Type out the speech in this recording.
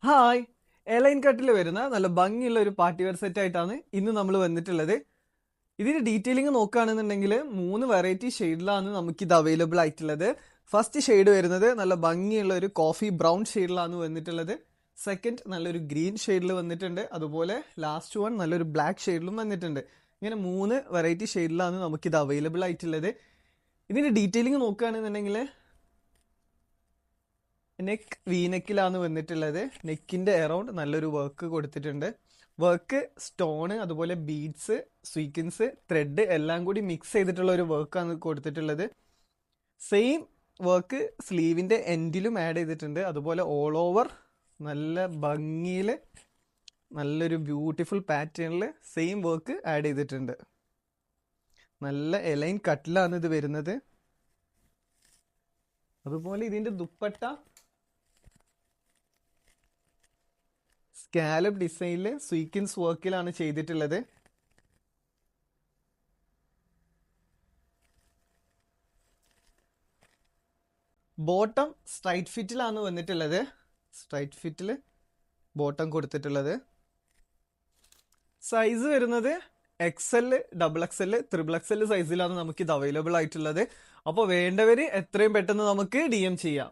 Hi. A-line കട്ടിൽ വരുന്ന നല്ല ഭംഗിയുള്ള ഒരു പാർട്ടി വെയർ സെറ്റ് ആയിട്ടാണ് ഇന്ന് നമ്മൾ വന്നിട്ടുള്ളത്. ഇതിന്റെ ഡീറ്റെയിലിംഗ് നോക്കുകയാണെന്നുണ്ടെങ്കിൽ 3 വെറൈറ്റി ഷെയ്ഡിലാണ് നമുക്കിത് അവൈലബിൾ ആയിട്ടുള്ളത്. ഫസ്റ്റ് ഷെയ്ഡ് വരുന്നത് നല്ല ഭംഗിയുള്ള ഒരു കോഫി ബ്രൗൺ ഷെയ്ഡിലാണ് വന്നിട്ടുള്ളത്. സെക്കൻഡ് നല്ലൊരു ഗ്രീൻ ഷെയ്ഡിൽ വന്നിട്ടുണ്ട്. അതുപോലെ ലാസ്റ്റ് വൺ നല്ലൊരു ബ്ലാക്ക് ഷെയ്ഡിലും വന്നിട്ടുണ്ട്. ഇങ്ങനെ 3 വെറൈറ്റി ഷെയ്ഡിലാണ് നമുക്കിത് അവൈലബിൾ ആയിട്ടുള്ളത്. ഇതിന്റെ ഡീറ്റെയിലിംഗ് നോക്കുകയാണെന്നുണ്ടെങ്കിൽ നെക്ക് വീനെക്കിലാണ് വന്നിട്ടുള്ളത്. നെക്കിന്റെ അറൗണ്ട് നല്ലൊരു വർക്ക് കൊടുത്തിട്ടുണ്ട്. വർക്ക് സ്റ്റോണ്, അതുപോലെ ബീഡ്സ്, സ്വീക്വൻസ്, ത്രെഡ് എല്ലാം കൂടി മിക്സ് ചെയ്തിട്ടുള്ള ഒരു വർക്കാണ് കൊടുത്തിട്ടുള്ളത്. സെയിം വർക്ക് സ്ലീവിന്റെ എൻഡിലും ആഡ് ചെയ്തിട്ടുണ്ട്. അതുപോലെ ഓൾ ഓവർ നല്ല ഭംഗിയിൽ നല്ലൊരു ബ്യൂട്ടിഫുൾ പാറ്റേണിൽ സെയിം വർക്ക് ആഡ് ചെയ്തിട്ടുണ്ട്. നല്ല എലൈൻ കട്ടിലാണ് ഇത് വരുന്നത്. അതുപോലെ ഇതിന്റെ ദുപ്പട്ട സ്കാലപ്പ് ഡിസൈനില് സ്വീക്വൻസ് വർക്കിലാണ് ചെയ്തിട്ടുള്ളത്. ബോട്ടം സ്ട്രൈറ്റ് ഫിറ്റിലാണ് വന്നിട്ടുള്ളത്. സ്ട്രൈറ്റ് ഫിറ്റിൽ ബോട്ടം കൊടുത്തിട്ടുള്ളത്. സൈസ് വരുന്നത് XL, XXL, XXL സൈസിലാണ് നമുക്ക് ഇത് അവൈലബിൾ ആയിട്ടുള്ളത്. അപ്പോൾ വേണ്ടവർ എത്രയും പെട്ടെന്ന് നമുക്ക് DM ചെയ്യാം.